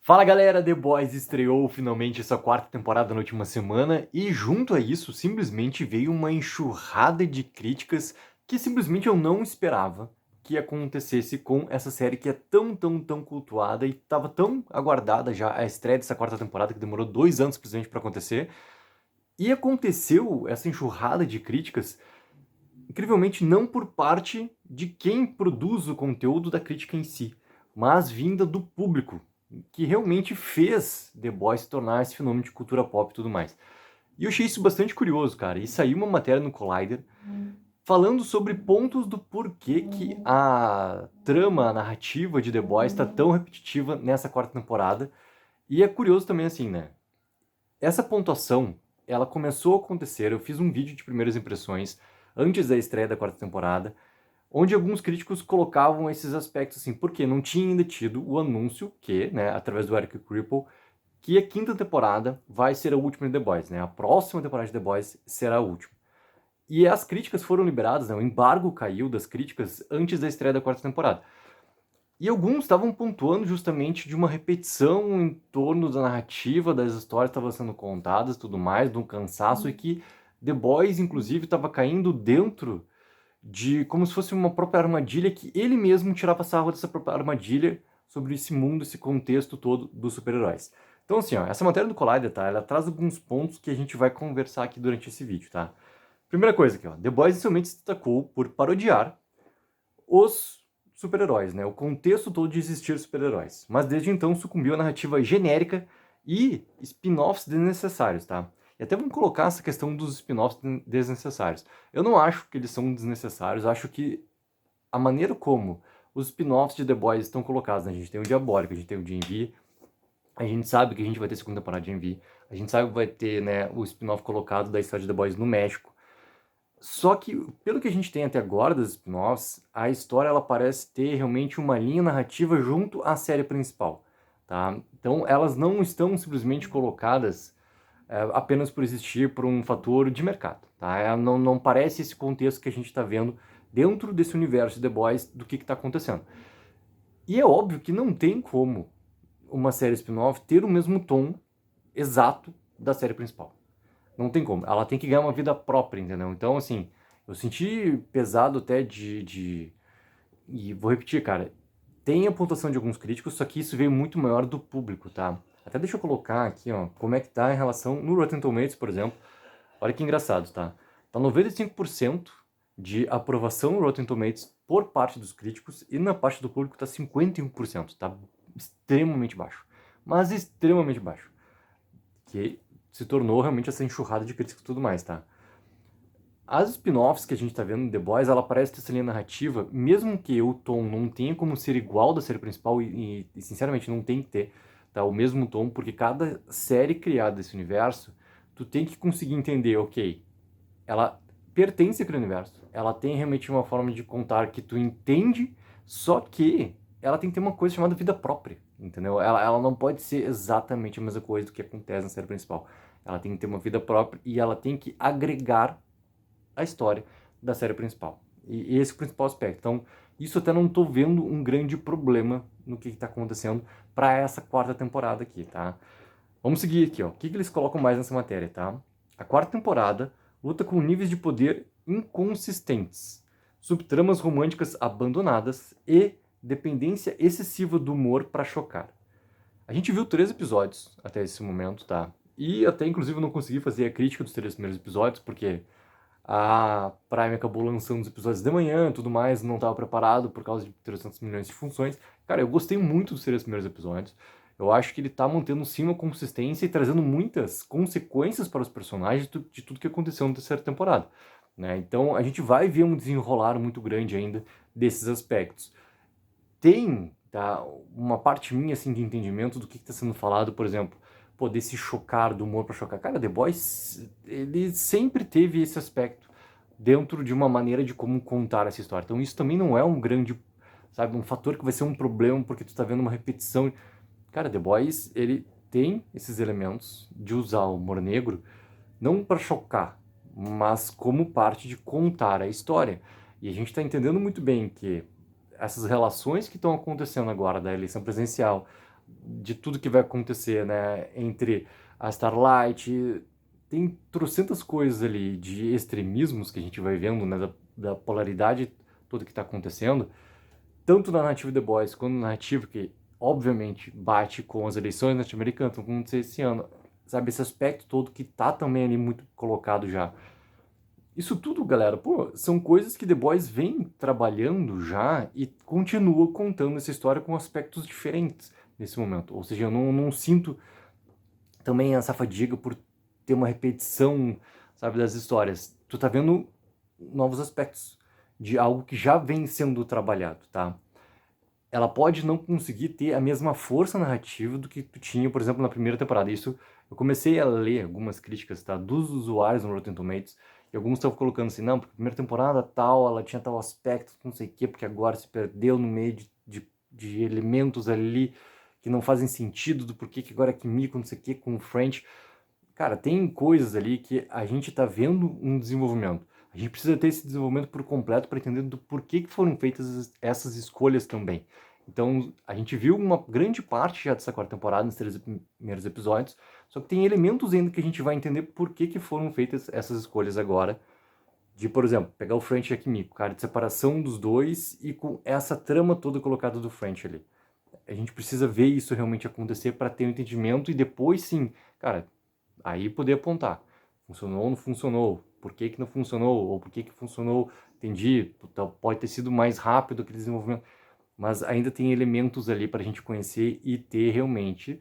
Fala galera, The Boys estreou finalmente sua quarta temporada na última semana e junto a isso simplesmente veio uma enxurrada de críticas que simplesmente eu não esperava que acontecesse com essa série que é tão cultuada e estava tão aguardada já a estreia dessa quarta temporada que demorou 2 anos simplesmente para acontecer. E aconteceu essa enxurrada de críticas, incrivelmente não por parte de quem produz o conteúdo da crítica em si, mas vinda do público, que realmente fez The Boys se tornar esse fenômeno de cultura pop e tudo mais. E eu achei isso bastante curioso, cara. E saiu uma matéria no Collider falando sobre pontos do porquê que a trama, a narrativa de The Boys está tão repetitiva nessa quarta temporada. E é curioso também assim, né? Essa pontuação, ela começou a acontecer, eu fiz um vídeo de primeiras impressões antes da estreia da quarta temporada, onde alguns críticos colocavam esses aspectos assim, porque não tinha ainda tido o anúncio que, né, através do Eric Kripke, que a quinta temporada vai ser a última de The Boys, né? A próxima temporada de The Boys será a última. E as críticas foram liberadas, né? O embargo caiu das críticas antes da estreia da quarta temporada. E alguns estavam pontuando justamente de uma repetição em torno da narrativa, das histórias que estavam sendo contadas e tudo mais, de um cansaço, e que The Boys, inclusive, estava caindo dentro de como se fosse uma própria armadilha que ele mesmo tirava sarro dessa própria armadilha sobre esse mundo, esse contexto todo dos super-heróis. Então, assim, ó, essa matéria do Collider, tá? Ela traz alguns pontos que a gente vai conversar aqui durante esse vídeo, tá? Primeira coisa aqui, ó. The Boys inicialmente se destacou por parodiar os super-heróis, né? O contexto todo de existir super-heróis. Mas desde então sucumbiu à narrativa genérica e spin-offs desnecessários, tá? E até vamos colocar essa questão dos spin-offs desnecessários. Eu não acho que eles são desnecessários, acho que a maneira como os spin-offs de The Boys estão colocados, né? A gente tem o Diabólico, a gente tem o GNV, a gente sabe que a gente vai ter segunda temporada de GNV, a gente sabe que vai ter, né, o spin-off colocado da história de The Boys no México. Só que, pelo que a gente tem até agora das spin-offs, a história ela parece ter realmente uma linha narrativa junto à série principal, tá? Então, elas não estão simplesmente colocadas apenas por existir por um fator de mercado, tá? Não parece esse contexto que a gente está vendo dentro desse universo de The Boys do que está acontecendo. E é óbvio que não tem como uma série spin-off ter o mesmo tom exato da série principal. Não tem como. Ela tem que ganhar uma vida própria, entendeu? Então, assim, eu senti pesado até E vou repetir, cara. Tem a pontuação de alguns críticos, só que isso veio muito maior do público, tá? Até deixa eu colocar aqui, ó, como é que tá em relação... No Rotten Tomatoes, por exemplo. Olha que engraçado, tá? Tá 95% de aprovação no Rotten Tomatoes por parte dos críticos e na parte do público tá 51%. Tá extremamente baixo. Mas extremamente baixo. Que se tornou realmente essa enxurrada de críticos e tudo mais, tá? As spin-offs que a gente tá vendo em The Boys, ela parece ter essa linha narrativa, mesmo que o tom não tenha como ser igual da série principal, e sinceramente não tem que ter, tá? O mesmo tom, porque cada série criada desse universo, tu tem que conseguir entender, ok, ela pertence àquele universo, ela tem realmente uma forma de contar que tu entende, só que ela tem que ter uma coisa chamada vida própria, entendeu? Ela não pode ser exatamente a mesma coisa do que acontece na série principal. Ela tem que ter uma vida própria e ela tem que agregar a história da série principal. E esse é o principal aspecto. Então, isso até não estou vendo um grande problema no que está acontecendo para essa quarta temporada aqui, tá? Vamos seguir aqui, ó. O que eles colocam mais nessa matéria, tá? A quarta temporada luta com níveis de poder inconsistentes, subtramas românticas abandonadas e dependência excessiva do humor para chocar. A gente viu 3 episódios até esse momento, tá? E até inclusive eu não consegui fazer a crítica dos 3 primeiros episódios, porque a Prime acabou lançando os episódios de manhã e tudo mais, não estava preparado por causa de 300 milhões de funções. Cara, eu gostei muito dos 3 primeiros episódios. Eu acho que ele tá mantendo sim uma consistência e trazendo muitas consequências para os personagens de tudo que aconteceu na terceira temporada, né? Então a gente vai ver um desenrolar muito grande ainda desses aspectos. Tem, tá, uma parte minha assim de entendimento do que está sendo falado, por exemplo, poder se chocar, do humor para chocar. Cara, The Boys, ele sempre teve esse aspecto dentro de uma maneira de como contar essa história. Então isso também não é um grande, sabe, um fator que vai ser um problema porque tu tá vendo uma repetição. Cara, The Boys, ele tem esses elementos de usar o humor negro não para chocar, mas como parte de contar a história. E a gente está entendendo muito bem que essas relações que estão acontecendo agora da eleição presidencial, de tudo que vai acontecer, né, entre a Starlight, tem trocentas coisas ali de extremismos que a gente vai vendo, né, da polaridade toda que está acontecendo, tanto na narrativa The Boys quanto na narrativa que, obviamente, bate com as eleições norte-americanas, que vão acontecer esse ano, sabe, esse aspecto todo que tá também ali muito colocado já. Isso tudo, galera, pô, são coisas que The Boys vem trabalhando já e continua contando essa história com aspectos diferentes nesse momento. Ou seja, eu não sinto também essa fadiga por ter uma repetição, sabe, das histórias. Tu tá vendo novos aspectos de algo que já vem sendo trabalhado, tá? Ela pode não conseguir ter a mesma força narrativa do que tu tinha, por exemplo, na primeira temporada. Isso, eu comecei a ler algumas críticas, tá, dos usuários no Rotten Tomatoes, e alguns estavam colocando assim, não, porque a primeira temporada tal, ela tinha tal aspecto, não sei o quê, porque agora se perdeu no meio de elementos ali que não fazem sentido, do porquê que agora é Kimiko, não sei o quê, com o French. Cara, tem coisas ali que a gente tá vendo um desenvolvimento. A gente precisa ter esse desenvolvimento por completo para entender do porquê que foram feitas essas escolhas também. Então, a gente viu uma grande parte já dessa quarta temporada, nos 3 primeiros episódios, só que tem elementos ainda que a gente vai entender por que foram feitas essas escolhas agora. De, por exemplo, pegar o French e a Kimiko, cara, de separação dos dois e com essa trama toda colocada do French ali. A gente precisa ver isso realmente acontecer para ter um entendimento e depois sim, cara, aí poder apontar. Funcionou ou não funcionou? Por que não funcionou? Ou por que funcionou? Entendi. Pode ter sido mais rápido aquele desenvolvimento. Mas ainda tem elementos ali para a gente conhecer e ter realmente,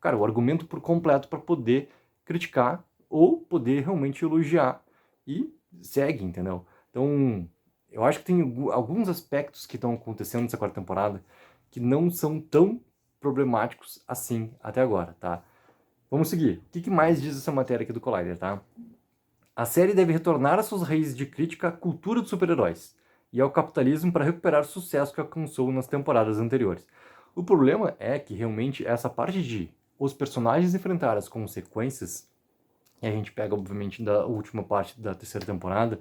cara, o argumento por completo para poder criticar ou poder realmente elogiar. E segue, entendeu? Então, eu acho que tem alguns aspectos que estão acontecendo nessa quarta temporada que não são tão problemáticos assim até agora, tá? Vamos seguir. O que mais diz essa matéria aqui do Collider, tá? A série deve retornar às suas raízes de crítica à cultura dos super-heróis e ao capitalismo para recuperar o sucesso que alcançou nas temporadas anteriores. O problema é que realmente essa parte de os personagens enfrentar as consequências, e a gente pega obviamente da última parte da terceira temporada,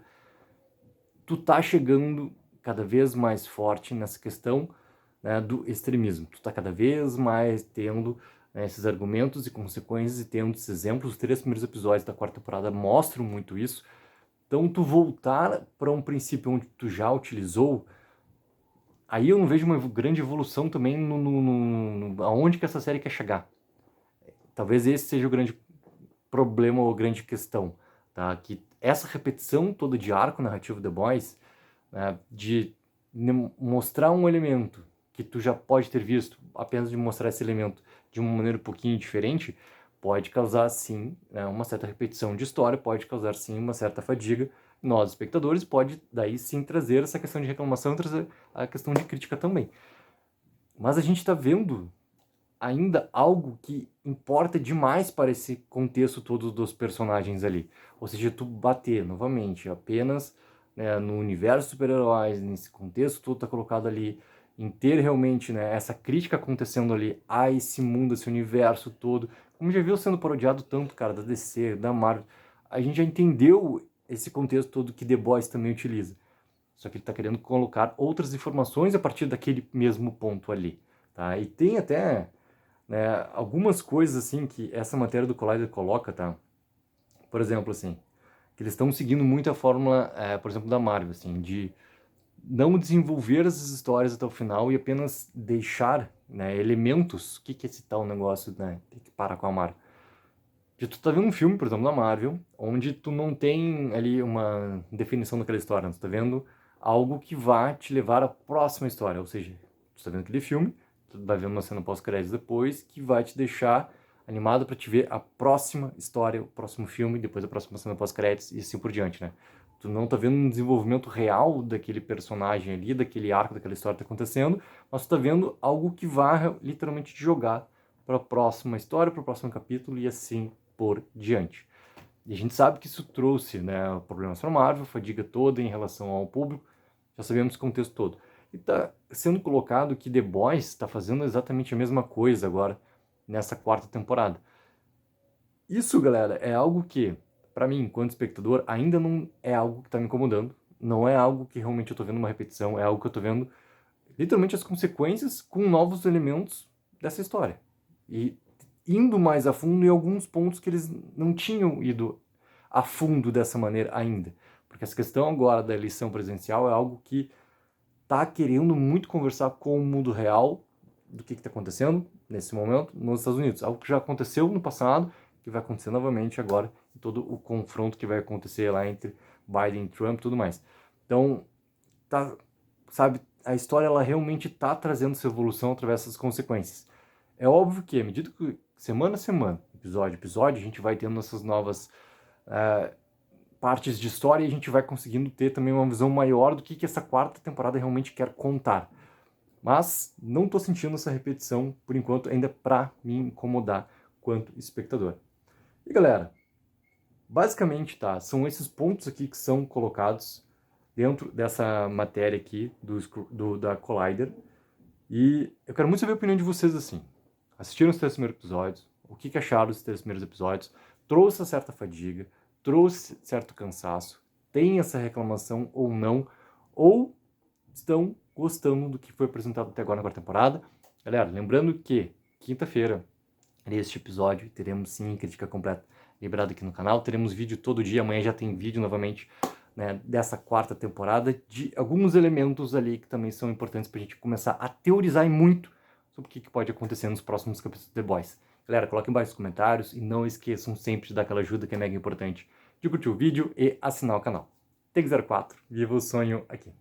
tu tá chegando cada vez mais forte nessa questão, né, do extremismo. Tu tá cada vez mais tendo, né, esses argumentos e consequências e tendo esses exemplos. Os 3 primeiros episódios da quarta temporada mostram muito isso. Então, tu voltar para um princípio onde tu já utilizou, aí eu não vejo uma grande evolução também aonde que essa série quer chegar. Talvez esse seja o grande problema ou grande questão, tá? Que essa repetição toda de arco narrativo The Boys, né, de mostrar um elemento que tu já pode ter visto, apenas de mostrar esse elemento de uma maneira um pouquinho diferente, pode causar sim, né, uma certa repetição de história, pode causar sim uma certa fadiga. Nós, espectadores, pode daí sim trazer essa questão de reclamação e trazer a questão de crítica também. Mas a gente está vendo ainda algo que importa demais para esse contexto todo dos personagens ali. Ou seja, tu bater novamente apenas, né, no universo super-heróis, nesse contexto todo tá colocado ali, em ter realmente, né, essa crítica acontecendo ali a esse mundo, esse universo todo, como já viu sendo parodiado tanto, cara, da DC, da Marvel, a gente já entendeu esse contexto todo que The Boys também utiliza. Só que ele está querendo colocar outras informações a partir daquele mesmo ponto ali, tá? E tem até, né, algumas coisas assim que essa matéria do Collider coloca, tá? Por exemplo, assim, que eles estão seguindo muito a fórmula, por exemplo, da Marvel, assim, de não desenvolver as histórias até o final e apenas deixar, né, elementos. O que é esse tal negócio, né? Tem que parar com a Marvel. De tu tá vendo um filme, por exemplo, da Marvel, onde tu não tem ali uma definição daquela história, tu tá vendo algo que vai te levar à próxima história, ou seja, tu tá vendo aquele filme, tu vai vendo uma cena pós-créditos depois, que vai te deixar animado para te ver a próxima história, o próximo filme, depois a próxima cena pós-créditos e assim por diante, né? Tu não tá vendo um desenvolvimento real daquele personagem ali, daquele arco, daquela história que tá acontecendo, mas tu tá vendo algo que vai literalmente te jogar para a próxima história, para o próximo capítulo e assim por diante. E a gente sabe que isso trouxe, né, problemas para a Marvel, fadiga toda em relação ao público, já sabemos o contexto todo. E está sendo colocado que The Boys está fazendo exatamente a mesma coisa agora, nessa quarta temporada. Isso, galera, é algo que, para mim, enquanto espectador, ainda não é algo que está me incomodando, não é algo que realmente eu estou vendo uma repetição, é algo que eu estou vendo literalmente as consequências com novos elementos dessa história. E indo mais a fundo em alguns pontos que eles não tinham ido a fundo dessa maneira ainda. Porque essa questão agora da eleição presidencial é algo que está querendo muito conversar com o mundo real do que está acontecendo nesse momento nos Estados Unidos. Algo que já aconteceu no passado, que vai acontecer novamente agora, em todo o confronto que vai acontecer lá entre Biden e Trump e tudo mais. Então, tá, sabe, a história ela realmente está trazendo essa evolução através dessas consequências. É óbvio que, à medida que semana a semana, episódio a episódio, a gente vai tendo essas novas partes de história e a gente vai conseguindo ter também uma visão maior do que essa quarta temporada realmente quer contar. Mas não estou sentindo essa repetição, por enquanto, ainda para me incomodar quanto espectador. E galera, basicamente são esses pontos aqui que são colocados dentro dessa matéria aqui da Collider. E eu quero muito saber a opinião de vocês assim. Assistiram os 3 primeiros episódios? O que acharam dos 3 primeiros episódios? Trouxe certa fadiga? Trouxe certo cansaço? Tem essa reclamação ou não? Ou estão gostando do que foi apresentado até agora na quarta temporada? Galera, lembrando que quinta-feira, neste episódio, teremos sim crítica completa liberada aqui no canal. Teremos vídeo todo dia, amanhã já tem vídeo novamente, né, dessa quarta temporada, de alguns elementos ali que também são importantes pra gente começar a teorizar muito sobre o que pode acontecer nos próximos capítulos de The Boys. Galera, coloquem embaixo nos comentários e não esqueçam sempre de dar aquela ajuda que é mega importante, de curtir o vídeo e assinar o canal. Take04, viva o sonho aqui!